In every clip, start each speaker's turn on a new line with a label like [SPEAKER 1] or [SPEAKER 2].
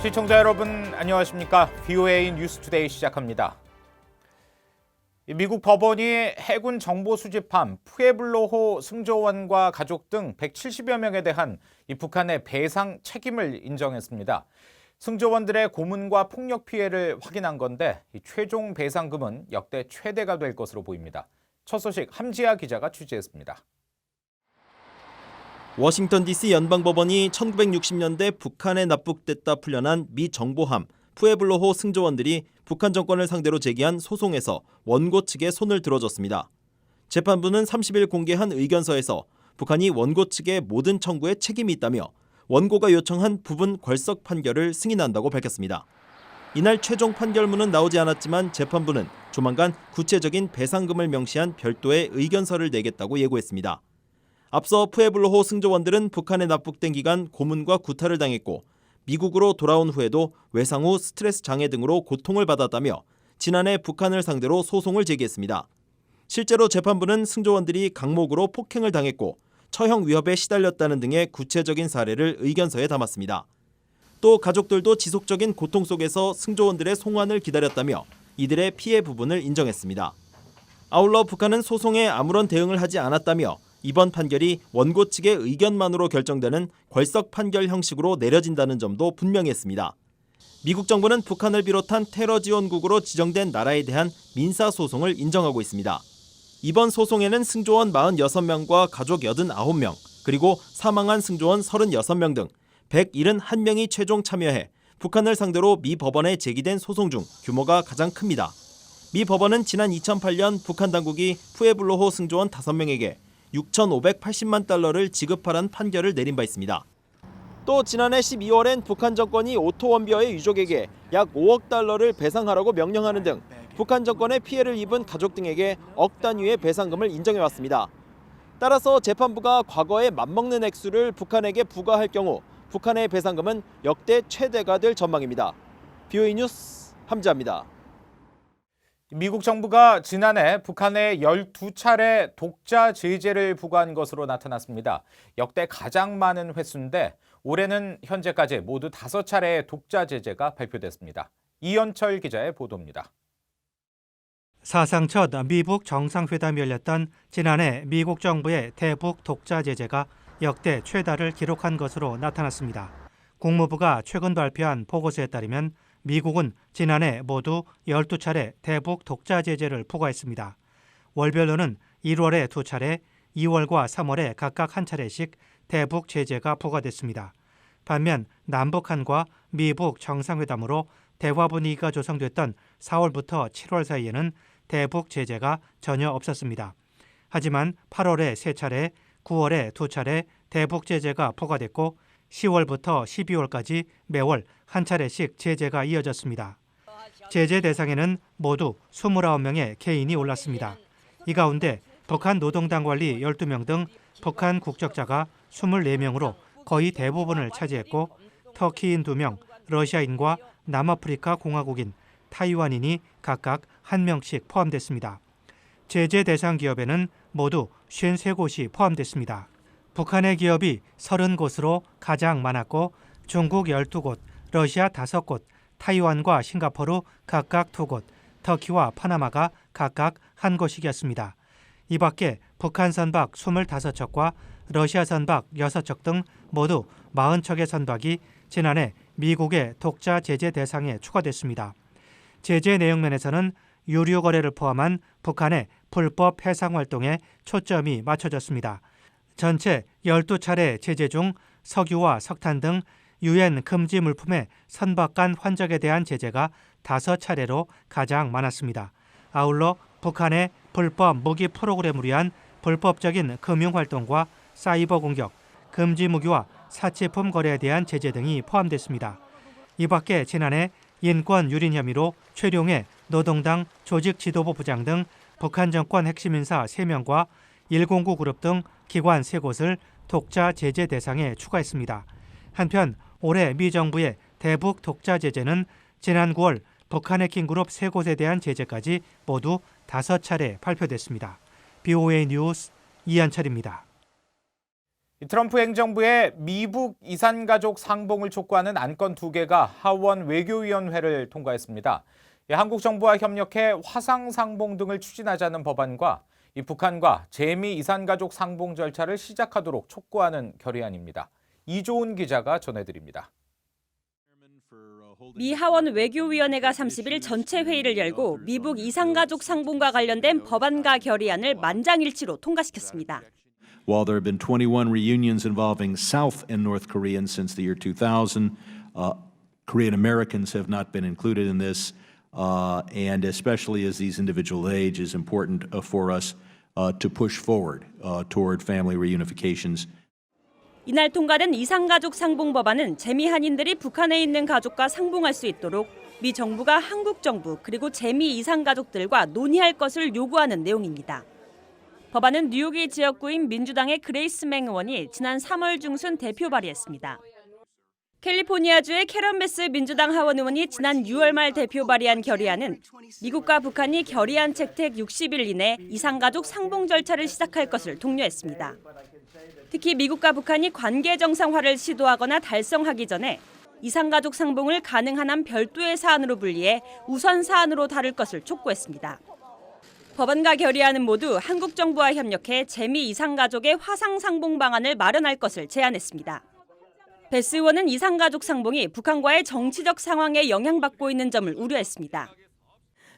[SPEAKER 1] 시청자 여러분 안녕하십니까? VOA 뉴스투데이 시작합니다. 미국 법원이 해군 정보 수집함 푸에블로호 승조원과 가족 등 170여 명에 대한 북한의 배상 책임을 인정했습니다. 승조원들의 고문과 폭력 피해를 확인한 건데 최종 배상금은 역대 최대가 될 것으로 보입니다. 첫 소식 함지아 기자가 취재했습니다.
[SPEAKER 2] 워싱턴 DC 연방법원이 1960년대 북한에 납북됐다 풀려난 미 정보함 푸에블로호 승조원들이 북한 정권을 상대로 제기한 소송에서 원고 측에 손을 들어줬습니다. 재판부는 30일 공개한 의견서에서 북한이 원고 측의 모든 청구에 책임이 있다며 원고가 요청한 부분 궐석 판결을 승인한다고 밝혔습니다. 이날 최종 판결문은 나오지 않았지만 재판부는 조만간 구체적인 배상금을 명시한 별도의 의견서를 내겠다고 예고했습니다. 앞서 푸에블로호 승조원들은 북한에 납북된 기간 고문과 구타를 당했고 미국으로 돌아온 후에도 외상 후 스트레스 장애 등으로 고통을 받았다며 지난해 북한을 상대로 소송을 제기했습니다. 실제로 재판부는 승조원들이 강목으로 폭행을 당했고 처형 위협에 시달렸다는 등의 구체적인 사례를 의견서에 담았습니다. 또 가족들도 지속적인 고통 속에서 승조원들의 송환을 기다렸다며 이들의 피해 부분을 인정했습니다. 아울러 북한은 소송에 아무런 대응을 하지 않았다며 이번 판결이 원고 측의 의견만으로 결정되는 궐석 판결 형식으로 내려진다는 점도 분명히 했습니다. 미국 정부는 북한을 비롯한 테러 지원국으로 지정된 나라에 대한 민사소송을 인정하고 있습니다. 이번 소송에는 승조원 46명과 가족 89명, 그리고 사망한 승조원 36명 등 171명이 최종 참여해 북한을 상대로 미 법원에 제기된 소송 중 규모가 가장 큽니다. 미 법원은 지난 2008년 북한 당국이 푸에블로호 승조원 5명에게 6,580만 달러를 지급하라는 판결을 내린 바 있습니다. 또 지난해 12월엔 북한 정권이 오토 원비어의 유족에게 약 5억 달러를 배상하라고 명령하는 등 북한 정권의 피해를 입은 가족 등에게 억 단위의 배상금을 인정해왔습니다. 따라서 재판부가 과거에 맞먹는 액수를 북한에게 부과할 경우 북한의 배상금은 역대 최대가 될 전망입니다. VOA 뉴스 함지아입니다.
[SPEAKER 1] 미국 정부가 지난해 북한에 12차례 독자 제재를 부과한 것으로 나타났습니다. 역대 가장 많은 횟수인데 올해는 현재까지 모두 5차례의 독자 제재가 발표됐습니다. 이현철 기자의 보도입니다.
[SPEAKER 3] 사상 첫 미북 정상회담이 열렸던 지난해 미국 정부의 대북 독자 제재가 역대 최다를 기록한 것으로 나타났습니다. 국무부가 최근 발표한 보고서에 따르면 미국은 지난해 모두 12차례 대북 독자 제재를 부과했습니다. 월별로는 1월에 2차례, 2월과 3월에 각각 1차례씩 대북 제재가 부과됐습니다. 반면 남북한과 미북 정상회담으로 대화 분위기가 조성됐던 4월부터 7월 사이에는 대북 제재가 전혀 없었습니다. 하지만 8월에 3차례, 9월에 2차례 대북 제재가 부과됐고 10월부터 12월까지 매월 1차례씩 제재가 이어졌습니다. 제재 대상에는 모두 29명의 개인이 올랐습니다. 이 가운데 북한 노동당 관리 12명 등 북한 국적자가 24명으로 거의 대부분을 차지했고 터키인 2명, 러시아인과 남아프리카 공화국인, 타이완인이 각각 1명씩 포함됐습니다. 제재 대상 기업에는 모두 53곳이 포함됐습니다. 북한의 기업이 30곳으로 가장 많았고 중국 12곳, 러시아 5곳, 타이완과 싱가포르 각각 2곳, 터키와 파나마가 각각 1곳이었습니다. 이 밖에 북한 선박 25척과 러시아 선박 6척 등 모두 40척의 선박이 지난해 미국의 독자 제재 대상에 추가됐습니다. 제재 내용면에서는 유류 거래를 포함한 북한의 불법 해상 활동에 초점이 맞춰졌습니다. 전체 12차례 제재 중 석유와 석탄 등 유엔 금지 물품의 선박 간 환적에 대한 제재가 5차례로 가장 많았습니다. 아울러 북한의 불법 무기 프로그램을 위한 불법적인 금융활동과 사이버 공격, 금지 무기와 사치품 거래에 대한 제재 등이 포함됐습니다. 이 밖에 지난해 인권 유린 혐의로 최룡해 노동당 조직 지도부 부장 등 북한 정권 핵심 인사 3명과 109 그룹 등 기관 3곳을 독자 제재 대상에 추가했습니다. 한편 올해 미 정부의 대북 독자 제재는 지난 9월 북한 해킹 그룹 3곳에 대한 제재까지 모두 5차례 발표됐습니다. VOA 뉴스 이한철입니다.
[SPEAKER 1] 이 트럼프 행정부의 미북 이산가족 상봉을 촉구하는 안건 2개가 하원 외교위원회를 통과했습니다. 한국 정부와 협력해 화상 상봉 등을 추진하자는 법안과 이 북한과 재미 이산가족 상봉 절차를 시작하도록 촉구하는 결의안입니다. 이조은 기자가 전해드립니다.
[SPEAKER 4] 미 하원 외교위원회가 30일 전체 회의를 열고 미북 이산가족 상봉과 관련된 법안과 결의안을 만장일치로 통과시켰습니다.
[SPEAKER 5] While there have been 21 reunions involving South and North Koreans since the year 2000, Korean Americans have not been included in this, and especially as these individual age is important for us to push forward toward family reunifications.
[SPEAKER 4] 이날 통과된 이산가족 상봉 법안은 재미 한인들이 북한에 있는 가족과 상봉할 수 있도록 미 정부가 한국 정부 그리고 재미 이산가족들과 논의할 것을 요구하는 내용입니다. 법안은 뉴욕의 지역구인 민주당의 그레이스 맹 의원이 지난 3월 중순 대표 발의했습니다. 캘리포니아주의 캐런 베스 민주당 하원 의원이 지난 6월 말 대표 발의한 결의안은 미국과 북한이 결의안 채택 60일 이내 이산가족 상봉 절차를 시작할 것을 독려했습니다. 특히 미국과 북한이 관계 정상화를 시도하거나 달성하기 전에 이산가족 상봉을 가능한 한 별도의 사안으로 분리해 우선 사안으로 다룰 것을 촉구했습니다. 법안과 결의안은 모두 한국 정부와 협력해 재미 이산가족의 화상 상봉 방안을 마련할 것을 제안했습니다. 베스 의원은 이산가족 상봉이 북한과의 정치적 상황에 영향받고 있는 점을 우려했습니다.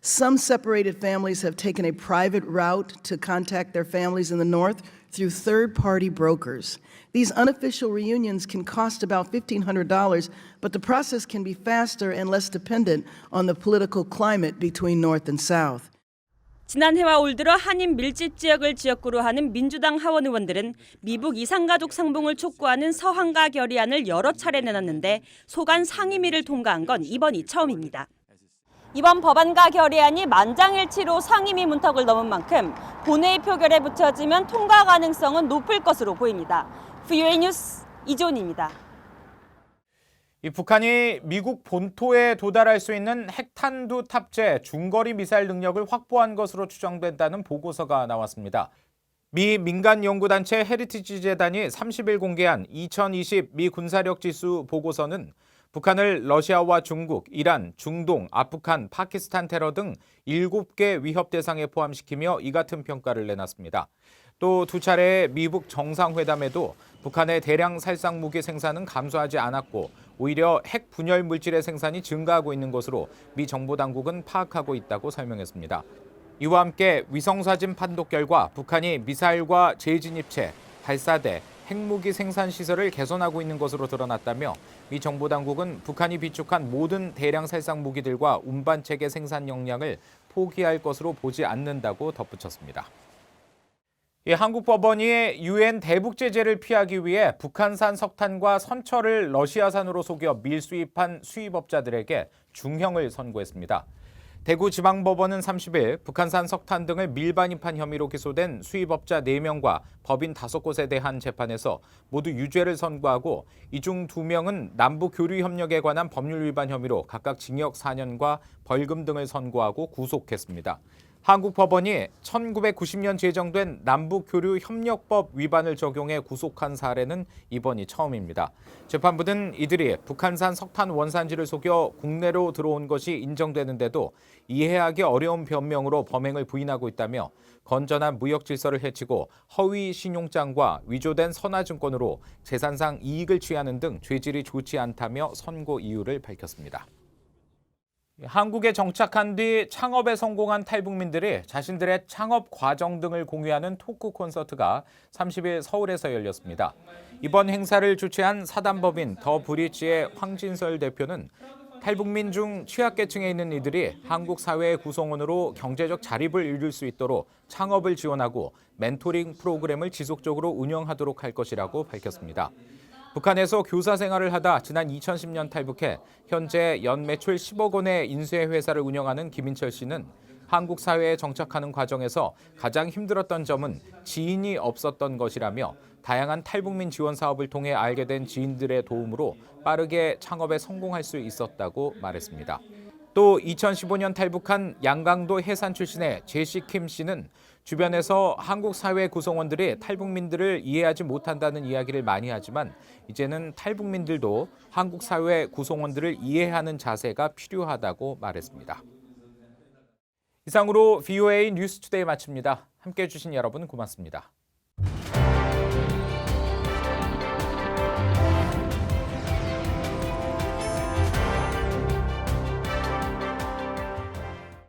[SPEAKER 6] Some separated families have taken a private route to contact their families in the north through third-party brokers. These unofficial reunions can cost about $1,500, but the process can be faster and less dependent on the political climate between north and south.
[SPEAKER 4] 지난해와 올 들어 한인 밀집 지역을 지역구로 하는 민주당 하원 의원들은 미북 이산가족 상봉을 촉구하는 서한과 결의안을 여러 차례 내놨는데 소관 상임위를 통과한 건 이번이 처음입니다. 이번 법안과 결의안이 만장일치로 상임위 문턱을 넘은 만큼 본회의 표결에 붙여지면 통과 가능성은 높을 것으로 보입니다. VOA 뉴스 이조은입니다.
[SPEAKER 1] 이 북한이 미국 본토에 도달할 수 있는 핵탄두 탑재 중거리 미사일 능력을 확보한 것으로 추정된다는 보고서가 나왔습니다. 미 민간 연구단체 헤리티지 재단이 30일 공개한 2020 미 군사력 지수 보고서는 북한을 러시아와 중국, 이란, 중동, 아프간, 파키스탄 테러 등 7개 위협 대상에 포함시키며 이 같은 평가를 내놨습니다. 또 2차례의 미북 정상회담에도 북한의 대량 살상 무기 생산은 감소하지 않았고 오히려 핵 분열 물질의 생산이 증가하고 있는 것으로 미 정보당국은 파악하고 있다고 설명했습니다. 이와 함께 위성사진 판독 결과 북한이 미사일과 재진입체, 발사대, 핵무기 생산 시설을 개선하고 있는 것으로 드러났다며 미 정보당국은 북한이 비축한 모든 대량 살상 무기들과 운반체계 생산 역량을 포기할 것으로 보지 않는다고 덧붙였습니다. 한국 법원이 유엔 대북 제재를 피하기 위해 북한산 석탄과 선철을 러시아산으로 속여 밀수입한 수입업자들에게 중형을 선고했습니다. 대구지방법원은 30일 북한산 석탄 등을 밀반입한 혐의로 기소된 수입업자 4명과 법인 5곳에 대한 재판에서 모두 유죄를 선고하고 이 중 2명은 남북교류협력에 관한 법률 위반 혐의로 각각 징역 4년과 벌금 등을 선고하고 구속했습니다. 한국 법원이 1990년 제정된 남북교류협력법 위반을 적용해 구속한 사례는 이번이 처음입니다. 재판부는 이들이 북한산 석탄 원산지를 속여 국내로 들어온 것이 인정되는데도 이해하기 어려운 변명으로 범행을 부인하고 있다며 건전한 무역 질서를 해치고 허위 신용장과 위조된 선화증권으로 재산상 이익을 취하는 등 죄질이 좋지 않다며 선고 이유를 밝혔습니다. 한국에 정착한 뒤 창업에 성공한 탈북민들이 자신들의 창업 과정 등을 공유하는 토크 콘서트가 30일 서울에서 열렸습니다. 이번 행사를 주최한 사단법인 더 브릿지의 황진설 대표는 탈북민 중 취약계층에 있는 이들이 한국 사회의 구성원으로 경제적 자립을 이룰 수 있도록 창업을 지원하고 멘토링 프로그램을 지속적으로 운영하도록 할 것이라고 밝혔습니다. 북한에서 교사 생활을 하다 지난 2010년 탈북해 현재 연 매출 10억 원의 인쇄 회사를 운영하는 김인철 씨는 한국 사회에 정착하는 과정에서 가장 힘들었던 점은 지인이 없었던 것이라며 다양한 탈북민 지원 사업을 통해 알게 된 지인들의 도움으로 빠르게 창업에 성공할 수 있었다고 말했습니다. 또 2015년 탈북한 양강도 해산 출신의 제시 킴 씨는 주변에서 한국 사회 구성원들이 탈북민들을 이해하지 못한다는 이야기를 많이 하지만 이제는 탈북민들도 한국 사회 구성원들을 이해하는 자세가 필요하다고 말했습니다. 이상으로 VOA 뉴스투데이 마칩니다. 함께해 주신 여러분 고맙습니다.